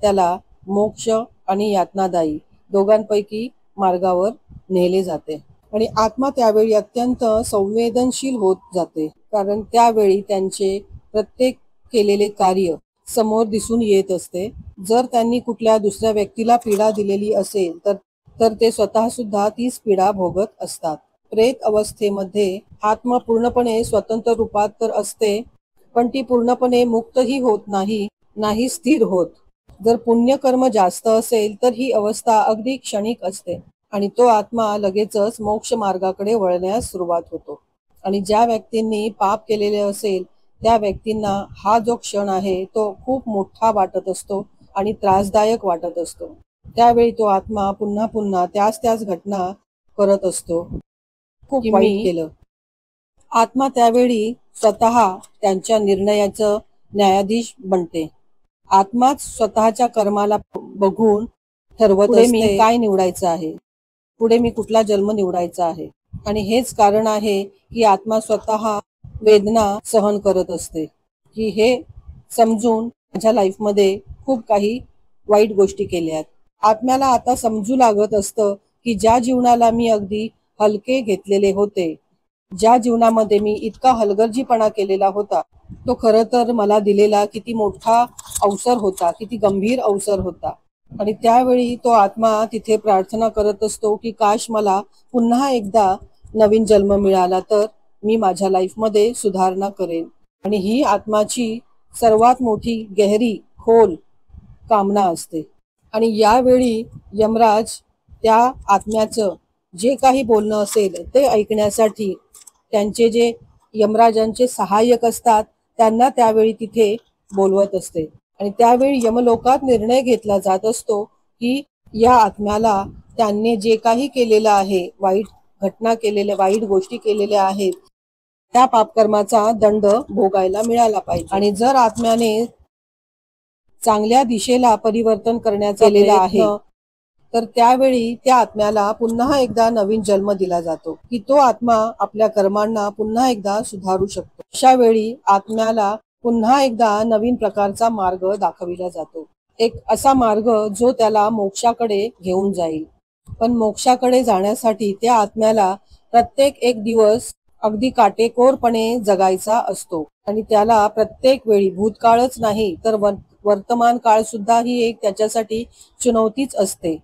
त्याला मोक्ष आणि यातनादायी दोघांपैकी मार्गावर नेले जाते. आणि आत्मा त्यावेळी अत्यंत संवेदनशील होत जाते, कारण त्यावेळी त्यांचे प्रत्येक केलेले कार्य समोर दिसून येत असते. जर त्यांनी कुठल्या दुसऱ्या व्यक्तीला पीडा दिलेली असेल तर ते स्वतः सुद्धा तीच पीडा भोगत असतात. प्रेत अवस्थेमध्ये आत्मा पूर्णपणे स्वतंत्र रूपात तर असते, पण ती पूर्णपणे मुक्तही होत नाही स्थिर होत. जर पुण्यकर्म जास्त असेल तर ही अवस्था अगदी क्षणिक असते आणि तो आत्मा लगेचच मोक्ष मार्गाकडे वळण्यास सुरुवात होतो. आणि ज्या व्यक्तींनी पाप केलेले असेल त्या व्यक्तींना हा जो क्षण आहे तो खूप मोठा वाटत असतो आणि त्रासदायक वाटत असतो. त्यावेळी तो आत्मा पुन्हा पुन्हा त्याच घटना करत असतो. खूप वाईट केलं. आत्मा त्यावेळी स्वतः त्यांच्या निर्णयाचं न्यायाधीश बनते. आत्माच स्वतःच्या कर्माला बघून ठरवत असते मी काय निवडायचं आहे, पुढे मी कुठला जन्म निवडायचा आहे. आणि हेच कारण आहे की आत्मा स्वतः वेदना सहन करत असते, की हे समजून माझ्या लाईफमध्ये खूप काही वाईट गोष्टी केल्यात. आत्म्याला आता समजू लागत असतं की ज्या जीवनाला मी अगदी हलके घेतलेले होते, ज्या जीवनामध्ये मी इतका हलगर्जीपणा केलेला होता, तो खरं तर मला दिलेला किती मोठा अवसर होता, किती गंभीर अवसर होता. आणि त्यावेळी तो आत्मा तिथे प्रार्थना करत असतो की काश मला पुन्हा एकदा नवीन जन्म मिळाला तर मी माझ्या लाईफमध्ये सुधारणा करेन. आणि ही आत्माची सर्वात मोठी गहरी खोल कामना असते. आणि यावेळी यमराज त्या आत्म्याचं जे काही बोलणं असेल ते ऐकण्यासाठी त्यांचे जे यमराजांचे सहाय्यक असतात त्यांना त्यावेळी तिथे बोलवत असते. आणि त्यावेळी यमलोकात निर्णय घेतला जात असतो की या आत्म्याला त्यांनी जे काही केलेलं आहे, वाईट गोष्टी केलेल्या आहेत, त्या पापकर्माचा दंड भोगायला मिळाला पाहिजे. आणि जर आत्म्याने चांगल्या दिशेला परिवर्तन करण्याचा केलेला आहे तर त्यावेळी त्या आत्म्याला पुन्हा एकदा नवीन जन्म दिला जातो की तो आत्मा आपल्या कर्मांना पुन्हा एकदा सुधारू शकतो. अशा वेळी आत्म्याला पुन्हा एकदा नवीन प्रकारचा मार्ग दाखविला जातो, एक असा मार्ग जो त्याला मोक्षाकडे घेऊन जाईल. पण मोक्षाकडे जाण्यासाठी त्या आत्म्याला प्रत्येक एक दिवस अगदी काटेकोरपणे जगायचा असतो आणि त्याला प्रत्येक वेळी भूतकाळच नाही तर वर्तमान काळ सुद्धा ही एक त्याच्यासाठी चुनौतीच असते.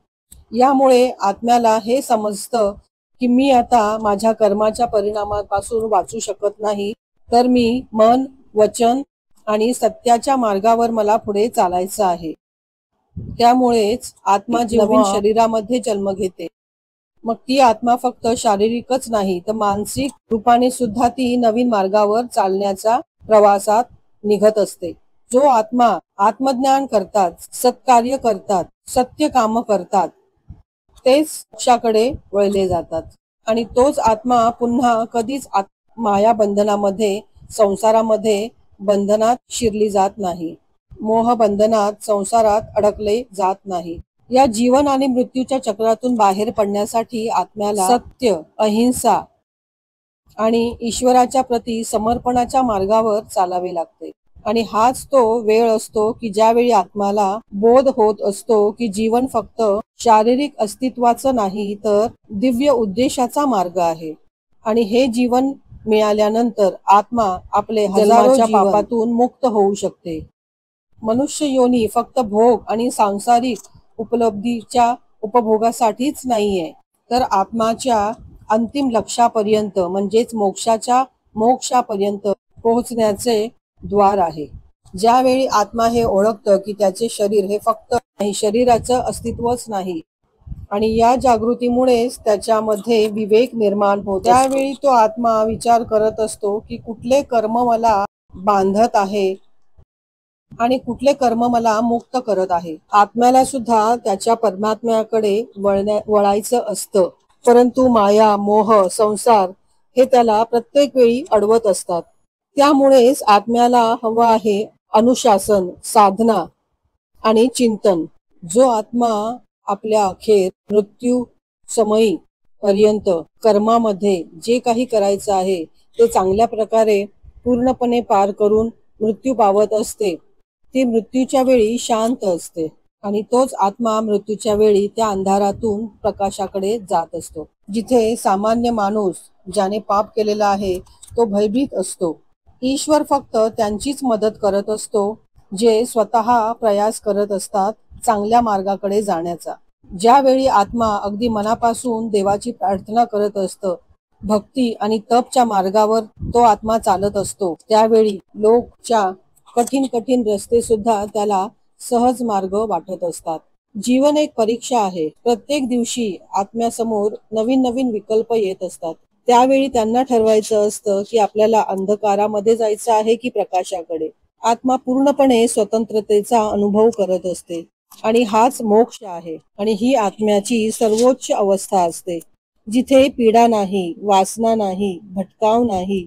यामुळे आत्म्याला हे समजतं की मी आता माझ्या कर्माच्या परिणामापासून वाचू शकत नाही, तर मी मन, वचन आणि सत्याच्या मार्गावर मला पुढे चालायचं आहे. त्यामुळेच आत्मा नवीन शरीरामध्ये जन्म घेते. मग ती आत्मा फक्त शारीरिकच नाही तर मानसिक रूपाने सुद्धा ती नवीन मार्गावर चालण्याच्या प्रवासात निघत असते. जो आत्मा आत्मज्ञान करतात, सत्कार्य करतात, सत्य काम करतात तेच मोक्षाकडे वळले जातात. आणि तोच आत्मा पुन्हा कधीच माया बंधनामध्ये, संसारामध्ये बंधनात शिरली जात नाही. मोह बंधनात, संसारात अडकले जात नाही. या जीवन आणि मृत्यूच्या चक्रातून बाहेर पडण्यासाठी आत्म्याला सत्य, अहिंसा आणि ईश्वराच्या प्रती समर्पणाच्या मार्गावर चालावे लागते. आणि हाच तो वेळ असतो की ज्यावेळी आत्म्याला बोध होत असतो की जीवन फक्त शारीरिक अस्तित्वाचं नाही, तर दिव्य उद्देशाचा मार्ग आहे. आणि हे जीवन मिळाल्यानंतर आत्मा आपले हजारोच्या पापातून मुक्त होऊ शकते. मनुष्य योनी फक्त भोग आणि सांसारिक उपलब्धीच्या उपभोगासाठीच नाहीये, तर आत्माच्या अंतिम लक्ष्यापर्यंत म्हणजेच मोक्षापर्यंत पोहोचण्याचे द्वार आहे. ज्यावेळी आत्मा हे ओळखतं की त्याचे शरीर हे फक्त नाही, शरीराचं अस्तित्वच नाही, आणि या जागृतीमुळेच त्याच्यामध्ये विवेक निर्माण होतो. त्यावेळी तो आत्मा विचार करत असतो की कुठले कर्म मला बांधत आहे आणि कुठले कर्म मला मुक्त करत आहे. आत्म्याला सुद्धा त्याच्या परमात्म्याकडे वळायचं असतं, परंतु माया, मोह, संसार हे त्याला प्रत्येक वेळी अडवत असतात. त्यामुळेच आत्म्याला हवं आहे अनुशासन, साधना आणि चिंतन. जो आत्मा आपल्या अखेर मृत्यू समयी पर्यंत कर्मामध्ये जे काही करायचं आहे ते चांगल्या प्रकारे पूर्णपणे पार करून मृत्यू पावत असते, ती मृत्यूच्या वेळी शांत असते. आणि तोच आत्मा मृत्यूच्या वेळी त्या अंधारातून प्रकाशाकडे जात असतो. जिथे सामान्य माणूस ज्याने पाप केलेला आहे तो भयभीत असतो, ईश्वर फक्त त्यांचीच मदत करत असतो जे स्वतः प्रयास करत असतात चांगल्या मार्गाकडे जाण्याचा. ज्यावेळी आत्मा अगदी मनापासून देवाची प्रार्थना करत असतं, भक्ती आणि तपच्या मार्गावर तो आत्मा चालत असतो, त्यावेळी लोकच्या कठीण रस्ते सुद्धा त्याला सहज मार्ग वाटत असतात. जीवन एक परीक्षा आहे. प्रत्येक दिवशी आत्म्यासमोर नवीन विकल्प येत असतात. त्यावेळी त्यांना ठरवायचं असतं की आपल्याला अंधकारामध्ये जायचं आहे की प्रकाशाकडे. आत्मा पूर्णपणे स्वतंत्रतेचा अनुभव करत असते आणि हाच मोक्ष आहे. आणि ही आत्म्याची सर्वोच्च अवस्था असते, जिथे पीडा नाही, वासना नाही, भटकाव नाही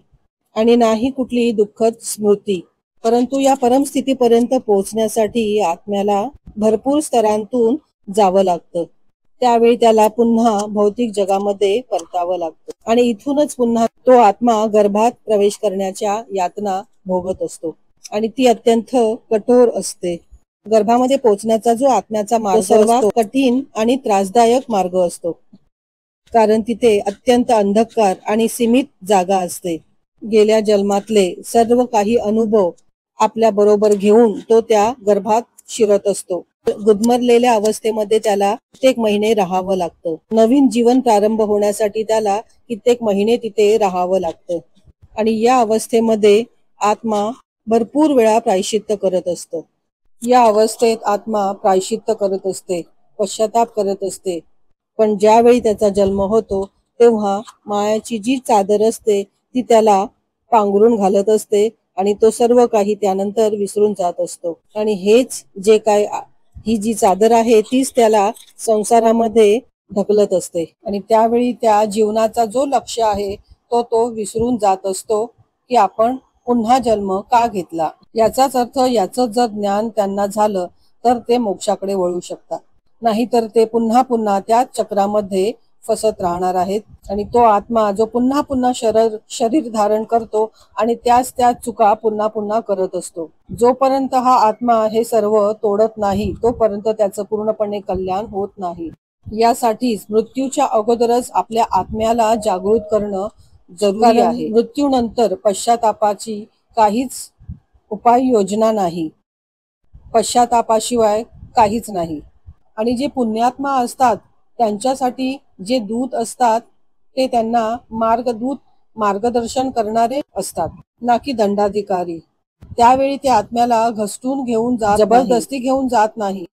आणि नाही कुठली दुःखद स्मृती. परंतु या परमस्थितीपर्यंत पोहोचण्यासाठी आत्म्याला भरपूर स्तरांतून जावं लागतं. त्यावेळी त्याला पुन्हा भौतिक जगामध्ये परतावं लागतं आणि इथूनच पुन्हा तो आत्मा गर्भात प्रवेश करण्याच्या यातना भोगत असतो आणि ती अत्यंत कठोर असते. गर्भामध्ये पोहोचण्याचा जो आत्म्याचा मार्ग सर्वात कठीण आणि त्रासदायक मार्ग असतो, कारण तिथे अत्यंत अंधकार आणि सीमित जागा असते. गेल्या जन्मातले सर्व काही अनुभव आपल्या बरोबर घेऊन तो त्या गर्भात शिरत असतो. गुदमरलेल्या अवस्थेमध्ये त्याला कित्येक महिने राहावं लागतं. नवीन जीवन प्रारंभ होण्यासाठी त्याला कित्येक महिने तिथे राहावं लागतं. आणि या अवस्थेमध्ये आत्मा भरपूर वेळा प्रायश्चित्त करत असतो. या अवस्थेत आत्मा प्रायश्चित्त करत असते, पश्चाताप करत असते. पण ज्यावेळी त्याचा जन्म होतो तेव्हा मायाची जी चादर असते ती त्याला पांघरून घालत असते आणि तो सर्व काही त्यानंतर विसरून जात असतो. आणि हेच जे काय, ही जी चादर आहे तीच त्याला संसारामध्ये ढकलत असते. आणि त्यावेळी त्या जीवनाचा जो लक्ष्य आहे तो विसरून जात असतो की आपण पुन्हा जन्म का घेतला. याचाच अर्थ, याचं जर ज्ञान त्यांना झालं तर ते मोक्षाकडे वळू शकतात, नाहीतर ते पुन्हा त्याच चक्रामध्ये फसत राहणार आहेत. आणि तो आत्मा जो पुन्हा शरीर धारण करतो आणि त्याच चुका पुन्हा करत असतो, जोपर्यंत हा आत्मा हे सर्व तोडत नाही तोपर्यंत त्याचं पूर्णपणे कल्याण होत नाही. यासाठीच मृत्यूच्या अगोदरच आपल्या आत्म्याला जागृत करणं जरुरी आहे. मृत्यूनंतर पश्चातापाची काहीच उपाययोजना नाही, पश्चातापाशिवाय काहीच नाही. आणि जे पुण्यात्मा असतात त्यांच्यासाठी जे दूत असतात ते त्यांना मार्गदर्शन करणारे असतात, ना की दंडाधिकारी. त्यावेळी ते आत्म्याला घसटून घेऊन जबरदस्ती घेऊन जात नाही,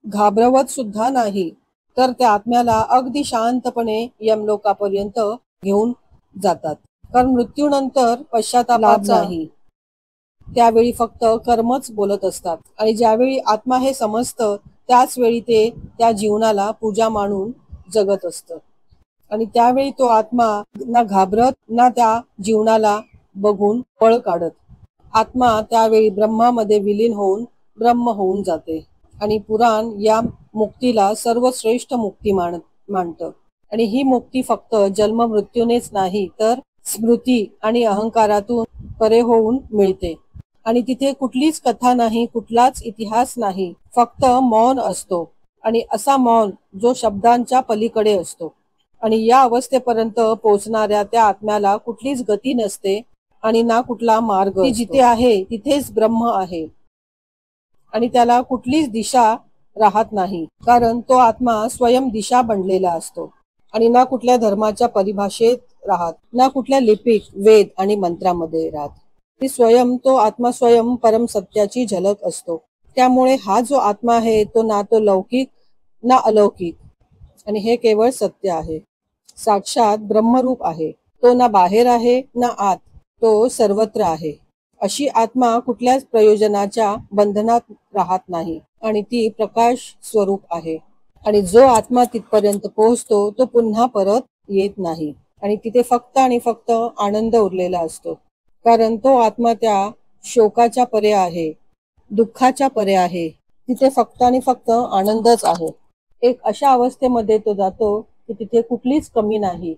घाबरवत सुद्धा नाही, तर त्या आत्म्याला अगदी शांतपणे यमलोकापर्यंत घेऊन जातात. कारण मृत्यूनंतर पश्चाताप नाही, त्यावेळी फक्त कर्मच बोलत असतात. आणि ज्यावेळी आत्मा हे समजतं त्याच वेळी ते त्या जीवनाला पूजा मानून जगत असतं. आणि त्यावेळी तो आत्मा ना घाबरत ना त्या जीवनाला बघून पळ काढत. आत्मा त्यावेळी ब्रह्मामध्ये विलीन होऊन ब्रह्म होऊन जाते. आणि पुराण या मुक्तीला सर्वश्रेष्ठ मुक्ती मानतं. आणि ही मुक्ती फक्त जन्म मृत्यूनेच नाही तर स्मृती आणि अहंकारातून परे होऊन मिळते. आणि तिथे कुठलीच कथा नाही, कुठलाच इतिहास नाही, फक्त मौन असतो. आणि असा मौन जो शब्दांच्या पलीकडे असतो. आणि या अवस्थेपर्यंत पोहोचणाऱ्या त्या आत्म्याला कुठलीच गती नसते आणि ना कुठला मार्ग. ती जिथे आहे तिथेच ब्रह्म आहे आणि त्याला कुठलीच दिशा राहत नाही, कारण तो आत्मा स्वयं दिशा बनलेला असतो. आणि ना कुठल्या धर्माच्या परिभाषेत राहत, ना कुठल्या लिपिक वेद आणि मंत्रामध्ये राहत. ती स्वयं तो आत्मा स्वयं परम सत्याची झलक असतो. त्यामुळे हा जो आत्मा आहे तो ना तो लौकिक ना अलौकिक, आणि हे केवळ सत्य आहे. साक्षात ब्रह्मरूप आहे. तो ना बाहेर आहे ना आत, तो सर्वत्र आहे. अशी आत्मा कुठल्याच प्रयोजनाच्या बंधनात राहत नाही आणि ती प्रकाश स्वरूप आहे. आणि जो आत्मा तिथपर्यंत पोहोचतो तो पुन्हा परत येत नाही आणि तिथे फक्त आणि फक्त आनंद उरलेला असतो. कारण तो आत्मा त्या शोकाच्या परे आहे, दुःखाच्या परे आहे. तिथे फक्त आणि फक्त आनंदच आहे. एक अशा अवस्थेमध्ये तो जातो की तिथे कुठलीच कमी नाही,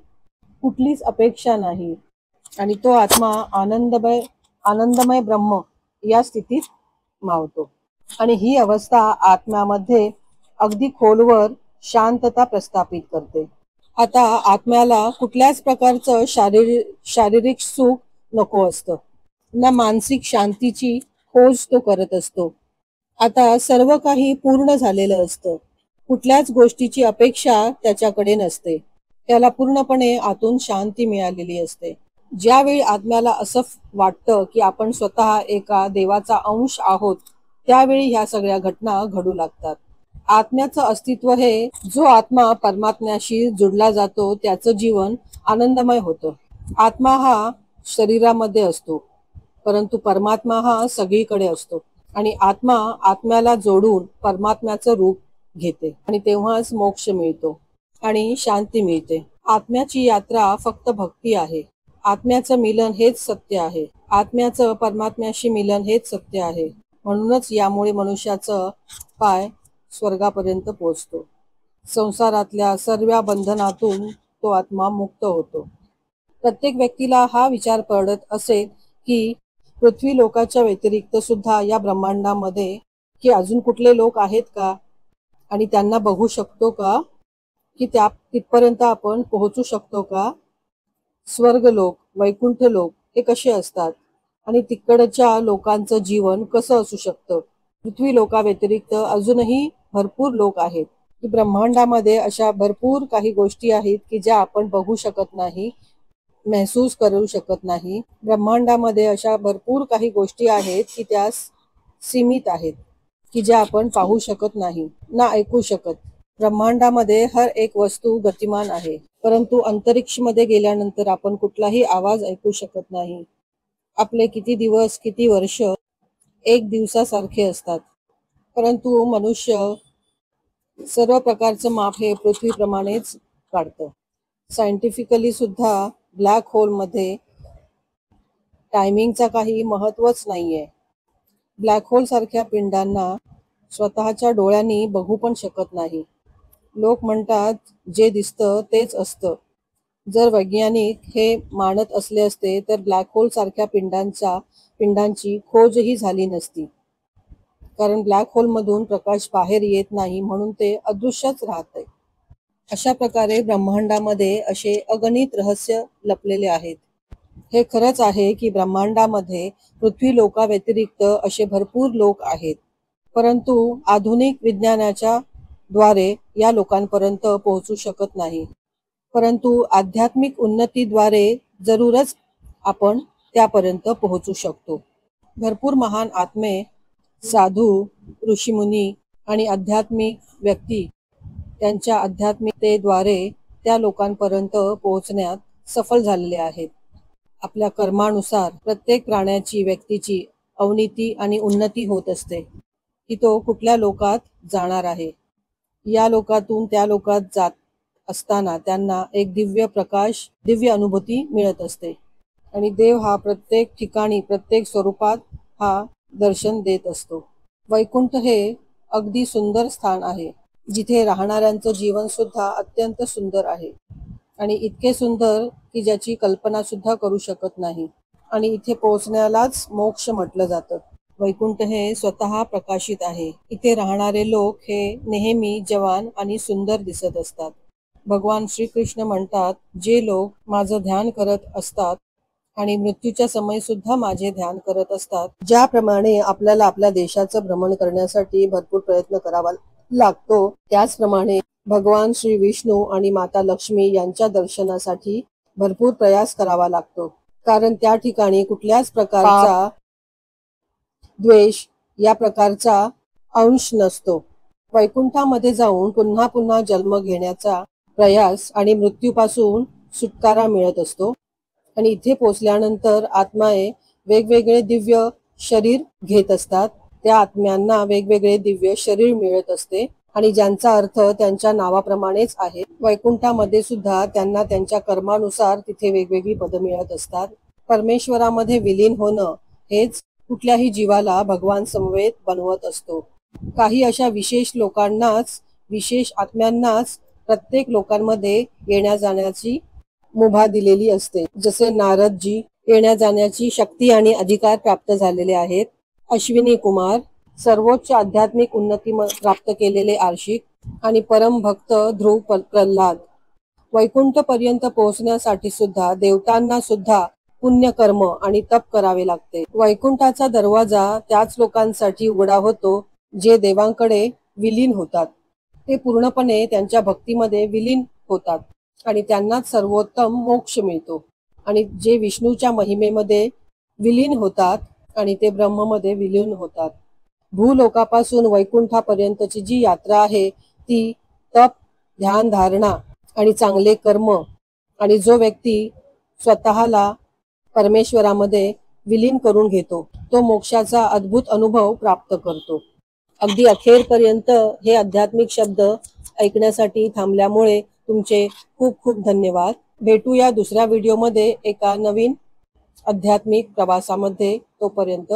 कुठलीच अपेक्षा नाही आणि तो आत्मा आनंदमय ब्रह्म या स्थितीत मावतो. आणि ही अवस्था आत्म्यामध्ये अगदी खोलवर शांतता प्रस्थापित करते. आता आत्म्याला कुठल्याच प्रकारचं शारीरिक सुख नको असतं, ना मानसिक शांतीची खोज तो करत असतो. आता सर्व काही पूर्ण झालेलं असतं. कुठल्याच गोष्टीची अपेक्षा त्याच्याकडे नसते. त्याला पूर्णपणे आतून शांती मिळालेली असते. ज्यावेळी आत्म्याला असं वाटतं की आपण स्वतः एका देवाचा अंश आहोत, त्यावेळी ह्या सगळ्या घटना घडू लागतात. आत्म्याचं अस्तित्व हे, जो आत्मा परमात्म्याशी जुडला जातो त्याचं जीवन आनंदमय होतं. आत्मा हा शरीरामध्ये असतो, परंतु परमात्मा हा सगळीकडे असतो. आणि आत्मा आत्म्याला जोडून परमात्म्याचं रूप घेते आणि तेव्हाच मोक्ष मिळतो आणि शांती मिळते. आत्म्याची यात्रा फक्त भक्ती आहे. आत्म्याचं मिलन हेच सत्य आहे. आत्म्याचं परमात्म्याशी मिलन हेच सत्य आहे. म्हणूनच यामुळे मनुष्याचं पाय स्वर्गापर्यंत पोहोचतो. संसारातल्या सर्व बंधनातून तो आत्मा मुक्त होतो. प्रत्येक व्यक्तीला हा विचार पडत असेल की पृथ्वी लोकाच्या व्यतिरिक्त सुद्धा या ब्रह्मांडामध्ये की अजून कुठले लोक आहेत का, आणि त्यांना बघू शकतो का, की तिथपर्यंत आपण पोहोचू शकतो का. स्वर्ग लोक, वैकुंठ लोक हे कसे असतात आणि तिकडच्या लोकांचं जीवन कसं असू शकतं. पृथ्वी लोका व्यतिरिक्त अजूनही भरपूर लोक आहेत की ब्रह्मांडामध्ये अशा भरपूर काही गोष्टी आहेत की ज्या आपण बघू शकत नाही, महसूस करू शकत नाही. ब्रह्मांडामध्ये अशा भरपूर काही गोष्टी आहेत की त्या सीमित आहेत, की ज्या आपण पाहू शकत नाही ना ऐकू शकत. ब्रह्मांडामध्ये हर एक वस्तू गतिमान आहे, परंतु अंतरिक्ष मध्ये गेल्यानंतर आपण कुठलाही आवाज ऐकू शकत नाही. आपले किती दिवस किती वर्ष एक दिवसासारखे असतात, परंतु मनुष्य सर्व प्रकारचं माप हे पृथ्वीप्रमाणेच काढतं. सायंटिफिकली सुद्धा ब्लॅक होलमध्ये टायमिंगचा काही महत्वच नाहीये. ब्लॅक होल सारख्या पिंडांना स्वतःच्या डोळ्यांनी बघू पण शकत नाही. लोक म्हणतात जे दिसतं तेच असतं. जर वैज्ञानिक हे मानत असले असते तर ब्लॅक होल सारख्या पिंडांची खोजही झाली नसती, कारण ब्लॅक होलमधून प्रकाश बाहेर येत नाही, म्हणून ते अदृश्यच राहते. अशा प्रकारे ब्रह्मांडामध्ये असे अगणित रहस्य लपलेले आहेत. हे खरंच आहे की ब्रह्मांडामध्ये पृथ्वी लोका व्यतिरिक्त असे भरपूर लोक आहेत, परंतु आधुनिक विज्ञानाच्या द्वारे या लोकांपर्यंत पोहोचू शकत नाही. परंतु आध्यात्मिक उन्नतीद्वारे जरूरच आपण त्यापर्यंत पोहोचू शकतो. भरपूर महान आत्मे, साधू, ऋषीमुनी आणि आध्यात्मिक व्यक्ती त्यांच्या आध्यात्मिकतेद्वारे त्या लोकांपर्यंत पोहोचण्यात सफल झालेले आहेत. आपल्या कर्मानुसार प्रत्येक प्राण्याची, व्यक्तीची अवनीती आणि उन्नती होत असते की तो कुठल्या लोकात जाणार आहे. या लोकातून त्या लोकात असताना त्यांना एक दिव्य प्रकाश, दिव्य अनुभूती मिळत असते. आणि देव हा प्रत्येक ठिकाणी, प्रत्येक स्वरूपात हा दर्शन देत असतो. वैकुंठ हे अगदी सुंदर स्थान आहे, जिथे राहणाऱ्यांचं जीवन सुद्धा अत्यंत सुंदर आहे. आणि इतके सुंदर की ज्याची कल्पना सुद्धा करू शकत नाही. आणि इथे पोहोचण्यालाच मोक्ष म्हटलं जातं. वैकुंठ हे स्वतः प्रकाशित आहे. इथे राहणारे लोक हे नेहमी जवान आणि सुंदर दिसत असतात. भगवान श्रीकृष्ण म्हणतात, जे लोक माझं ध्यान करत असतात आणि मृत्यूच्या समय सुद्धा माझे ध्यान करत असतात, ज्याप्रमाणे आपल्याला आपल्या देशाचं भ्रमण करण्यासाठी भरपूर प्रयत्न करावा लागतो, त्याचप्रमाणे भगवान श्री विष्णू आणि माता लक्ष्मी यांच्या दर्शनासाठी भरपूर प्रयास करावा लागतो. कारण त्या ठिकाणी कुठल्याच प्रकारचा द्वेष या प्रकारचा अंश नसतो. वैकुंठामध्ये जाऊन पुन्हा पुन्हा जन्म घेण्याचा प्रयास आणि मृत्यूपासून सुटकारा मिळत असतो. आणि इथे पोचल्यानंतर आत्माए वेगवेगळे दिव्य शरीर घेत असतात. त्या आत्म्यांना वेगवेगळे दिव्य शरीर मिळत असते आणि ज्यांचा अर्थ त्यांच्या नावाप्रमाणेच आहे. वैकुंठामध्ये सुद्धा त्यांना त्यांच्या कर्मानुसार तिथे वेगवेगळी पदं मिळत असतात. परमेश्वरामध्ये विलीन होणं हेच कुठल्याही जीवाला भगवान समवेत बनवत असतो. काही अशा विशेष लोकांनाच, विशेष आत्म्यांनाच प्रत्येक लोकांमध्ये येण्या जाण्याची मुभा दिलेली असते. जसे नारदजी येण्या जाण्याची शक्ती आणि अधिकार प्राप्त झालेले आहेत. अश्विनी कुमार सर्वोच्च आध्यात्मिक उन्नती प्राप्त केलेले आर्षिक आणि परम भक्त ध्रुव प्रल्हाद. वैकुंठ पर्यंत पोहोचण्यासाठी सुद्धा देवतांना सुद्धा पुण्यकर्म आणि तप करावे लागते. वैकुंठाचा दरवाजा त्याच लोकांसाठी उघडा होतो जे देवांकडे विलीन होतात. ते पूर्णपणे त्यांच्या भक्तीमध्ये विलीन होतात आणि त्यांनाच सर्वोत्तम मोक्ष मिळतो. आणि जे विष्णूच्या महिमेमध्ये विलीन होतात आणि ते ब्रह्ममध्ये विलीन होतात. भूलोकापासून वैकुंठापर्यंतची जी यात्रा आहे ती तप, ध्यान, धारणा आणि चांगले कर्म आणि जो व्यक्ती स्वतःला परमेश्वरामध्ये विलीन करून घेतो तो मोक्षाचा अद्भुत अनुभव प्राप्त करतो. अगदी अखेरपर्यंत हे आध्यात्मिक शब्द ऐकण्यासाठी थांबल्यामुळे तुमचे खूप खूप धन्यवाद. भेटूया दुसऱ्या व्हिडिओमध्ये एका नवीन आध्यात्मिक प्रवासामध्ये. तोपर्यंत